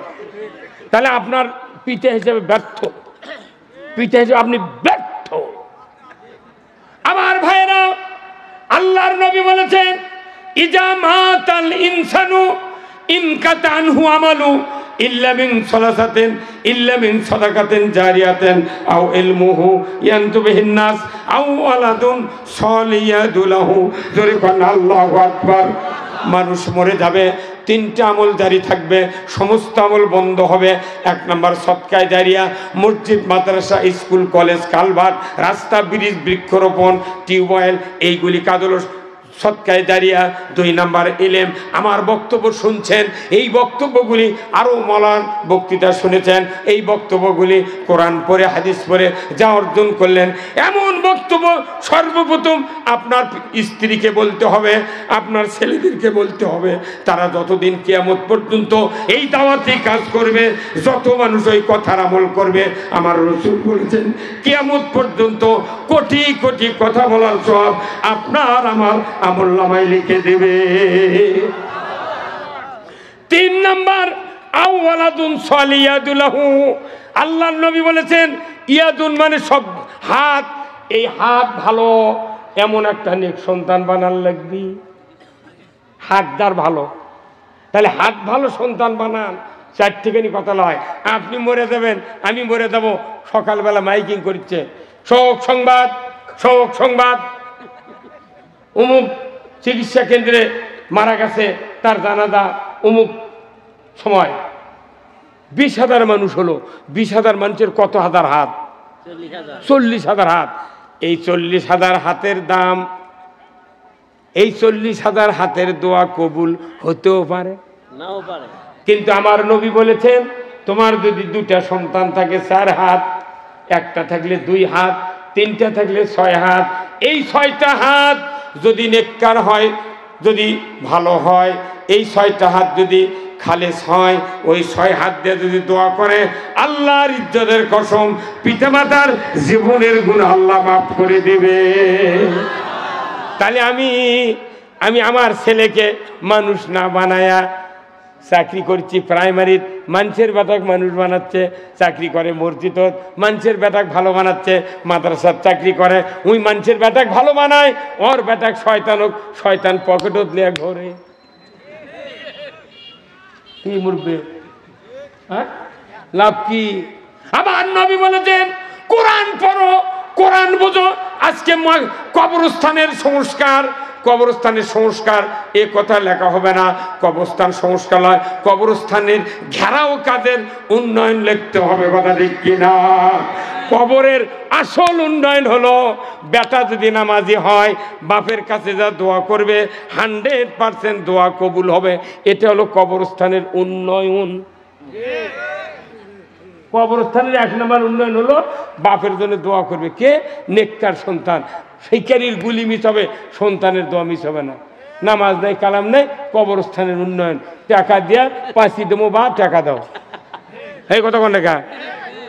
তাহলে আপনার পিতা হিসেবে ব্যর্থ, পিতা হিসেবে আপনি ব্যর্থ। আমার ভাইরা, আল্লাহর নবী বলেছেন ইজা মাতাল ইনসানু ইনকাতা আনহু আমালু ইল্লা মিন সালাসাতিন ইল্লা মিন সাদাকাতিন জারিয়াতিন আও ইলমুহু ইয়ানতুবিহিন নাস আও ওয়ালাদুন সালিয়াদু লাহু। জোরে কোন আল্লাহু আকবার। মানুষ মরে যাবে, 3টে আমল জারি থাকবে, সমস্ত আমল বন্ধ হবে। 1 নম্বর সদকায়ে জারিয়া, মসজিদ মাদ্রাসা স্কুল কলেজ কালভার্ট রাস্তা ব্রিজ বৃক্ষরোপণ টিউবওয়েল এইগুলি কাজ হলো সদকায়ে জারিয়া। 2 নম্বর ইলম। আমার বক্তব্য শুনছেন, এই বক্তব্যগুলি আরও মলান বক্তৃতা শুনেছেন, এই বক্তব্যগুলি কোরআন পড়ে হাদিস পড়ে যা অর্জন করলেন, এমন বক্তব্য সর্বপ্রথম আপনার স্ত্রীকে বলতে হবে, আপনার ছেলেদেরকে বলতে হবে। তারা যতদিন কিয়ামত পর্যন্ত এই দাওয়াতি কাজ করবে, যত মানুষ ওই কথার আমল করবে, আমার রাসূল বলেছেন কিয়ামত পর্যন্ত কোটি কোটি কথা বলার সব আপনার আমার আমলনামায় লিখে দেবে। 3 নম্বর আওয়ালাদুন সালিয়াদু লাহু। আল্লাহর নবী বলেছেন ইয়াদুন মানে সব হাত, এই হাত ভালো এমন একটা নেক সন্তান বানান লাগবি। হাতদার ভালো, তাহলে হাত ভালো সন্তান বানান। 4টিখানি কথা নয়, আপনি মরে যাবেন, আমি মরে যাব, সকালবেলা মাইকিং করছে শোক সংবাদ, শোক সংবাদ, অমুক চিকিৎসা কেন্দ্রে মারা গেছে, তার জানাজা অমুক সময়। 20,000 মানুষ হলো, 20,000 মানুষের কত হাজার হাত? 40,000 হাত। এই 40,000 হাতের দাম, এই 40,000 হাতের দোয়া কবুল হতেও পারে, নাও পারে। কিন্তু আমার নবী বলেছেন তোমার যদি 2টা সন্তান থাকে 4 হাত, 1টা থাকলে 2 হাত, 3টা থাকলে 6 হাত। এই 6টা হাত যদি নেককার হয়, যদি ভালো হয়, এই 6টা হাত যদি খালেস হয়, ওই 6 হাত দিয়ে যদি দোয়া করে, আল্লাহর ইজ্জতের কসম পিতামাতার জীবনের গুনাহ আল্লাহ মাফ করে দেবে। তাহলে আমি আমার ছেলেকে মানুষ না বানায়া চাকরি করছি প্রাইমারির, মানুষের বেটাক মানুষ বানাচ্ছে, চাকরি করে মসজিদ, মানুষের বেটাক ভালো বানাচ্ছে, মাদ্রাসার চাকরি করে, ওই মানুষের বেটাক ভালো বানায়, ওর বেটাক শয়তান হোক, শয়তান পকেটত নিয়ে ঘরে। কি মুরবে লাভ কি? আবার নবী বলেছেন কোরআন পড়ো, কোরআন বোঝো। আজকে কবরস্থানের সংস্কার, কবরস্থানের সংস্কার এ কথা লেখা হবে না, কবরস্থান সংস্কার নয়, কবরস্থানের ঘেরাও কাজের উন্নয়ন লিখতে হবে, কথা ঠিক কিনা? কবরের আসল উন্নয়ন হলো বেটা যদি নামাজি হয় বাপের কাছে যা দোয়া করবে 100% দোয়া কবুল হবে। এটা হলো কবরস্থানের উন্নয়ন। কবরস্থানের 1 নম্বর উন্নয়ন হলো বাপের জন্য দোয়া করবে কে? নেককার সন্তান। শিকারীর গুলি মিস হবে, সন্তানের দোয়া মিস হবে না। নামাজ নাই, কালাম নাই, কবরস্থানের উন্নয়ন। টাকা দিয়া পাঁচি দেবো বা টাকা দাও, এই কথা কোন টাকা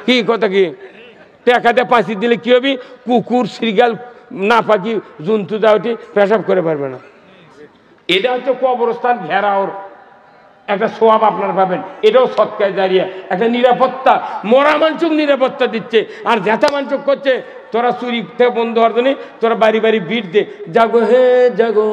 কি কথা কি? টাকা দিয়ে পাঁচি দিলে কি হবে? কুকুর শ্রীগাল না পাখি জন্তু যাওটি পেশাব করে পারবে না। এটা হচ্ছে কবরস্থান ঘেরাওর একটা সোয়াব আপনারা পাবেন। এটাও সৎকায় দাঁড়িয়ে একটা নিরাপত্তা, মরা মাঞ্চুক নিরাপত্তা দিচ্ছে। আর জেঠা মাঞ্চুক করছে তোরা চুরি থেকে বন্ধ হওয়ার জন্য তোরা বাড়ি বাড়ি ভিড় দে, জাগো হে জাগো।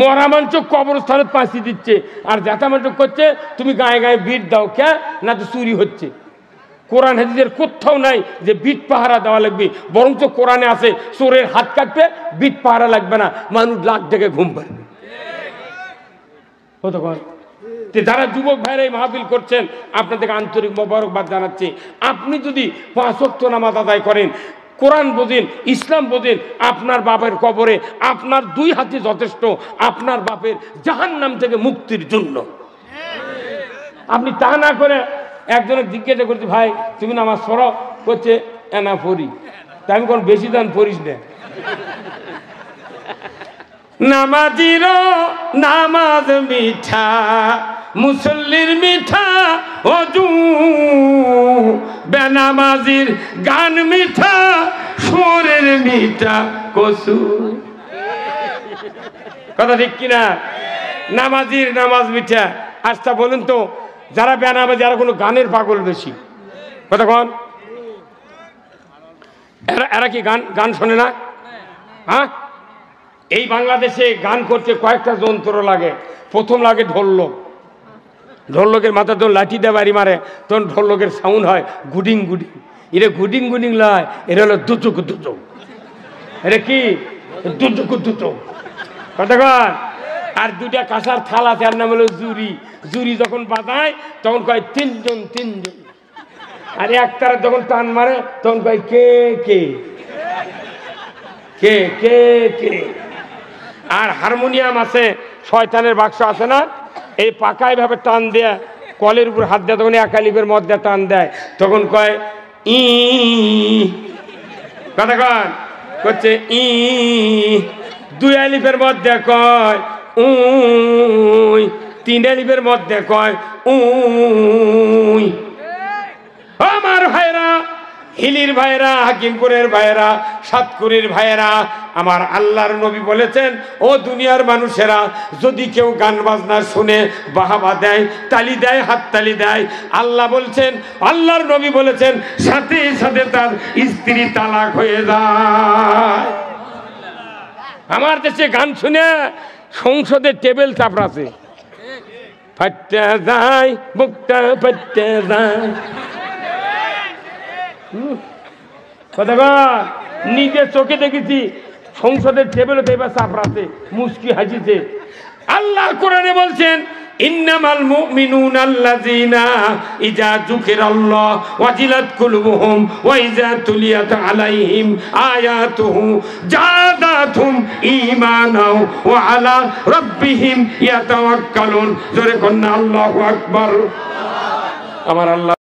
মরা মাঞ্চুক কবরস্থানে পাঁচি দিচ্ছে, আর জেঠা মাঞ্চুক করছে তুমি গায়ে গায়ে ভিড় দাও, কে না তো চুরি হচ্ছে। কোরআন হাদিসের কোথাও নাই যে বিট পাহারা দেওয়া লাগবে, বরঞ্চ কোরআনে আছে চোরের হাত কাটবে, বিট পাহারা লাগবে না, মানুষ লাখ ডেকে ঘুম পারবে। যারা যুবক ভাইরা এই মাহফিল করছেন আপনাদেরকে আন্তরিক মোবারকবাদ জানাচ্ছি। আপনি যদি 5 ওয়াক্ত নামাজ আদায় করেন, কোরআন বোঝেন, ইসলাম বোঝেন, আপনার বাপের কবরে আপনার 2 হাতে যথেষ্ট আপনার বাপের জাহান্নাম থেকে মুক্তির জন্য। আপনি তা না করে একজনের জিজ্ঞাসা করছি ভাই তুমি নামাজ পড়ো, করছে এনা পড়ি, তা আমি কোন বেশি দান পড়িস না। নামাজির নামাজ মিঠা, মুসল্লির মিঠা ওযু, বেনামাজির গান মিঠা, সুরের মিঠা কসু। কথা ঠিক কিনা? নামাজির নামাজ মিঠা। আচ্ছা বলুন তো, যারা বেনামাজি যারা কোনো গানের পাগল বেশি, কথা কন, এরা কি গান গান শোনে না? হ্যাঁ, এই বাংলাদেশে গান করতে কয়েকটা যন্ত্র লাগে। প্রথম লাগে ঢোলক, ঢোলকের মাথা যখন লাঠি দিয়ে বাড়ি মারে তখন ঢোলকের সাউন্ড হয় গুডিং গুডিং। এটা গুডিং গুডিং লয়, এটা হলো দুচুক দুচুক। এটা কি? দুচুক দুচুক, কথা কন। আর 2টা কাঁসার থাল আছে, আর নাম হলো জুরি। জুরি যখন বাজায় তখন কয় 3 জন 3 জন। আর একতারা যখন টান মারে তখন কয় কে কে কে কে কে। আর হারমোনিয়াম আছে, শয়তানের বাক্স আছে না, এই পাকায় ভাবে টান দেয়া, কলের উপর হাত দেয়, তখন 1 আলিফের মধ্যে টান দেয়, তখন কয় ই, কথা কন, করছে ই। 2 আলিফের মধ্যে কয় উই, 3 আলিফের মধ্যে কয় উই। আমার ভাইরা, হিলির ভাইরা, হাকিমপুরের ভাইরা, সাতকুরির ভাইরা, আমার আল্লাহর নবী বলেছেন ও দুনিয়ার মানুষেরা, যদি কেউ গান বাজনা শুনে বাহাবা দেয়, তালি দেয়, হাত তালি দেয়, আল্লাহ বলছেন, আল্লাহর নবী বলেছেন সাথে সাথে তার স্ত্রী তালাক হয়ে যায়। আমার দেশে গান শুনে সংসদের টেবিল চাপড়াছে, ফাটতে যায় বুকটা ফাটতে যায়। কথা কন, নিজের চোখে দেখেছি সংসদের টেবিলে এবার চাপড়াছে, মুস্কি হাসিছে। আল্লাহ কোরআনে বলছেন ইন্নামাল মুমিনুনা আল্লাযিনা ইযা যুকিরাল্লাহ ওয়াজিলাত কুলুবুহুম ওয়া ইযা তুলিয়াত আলাইহিম আয়াতুহু জাদাতুহুম ঈমানাও ওয়া আলা রাব্বিহিম ইয়াতাওয়াক্কালুন। জোরে কন্না আল্লাহু আকবার। আমার আল্লাহ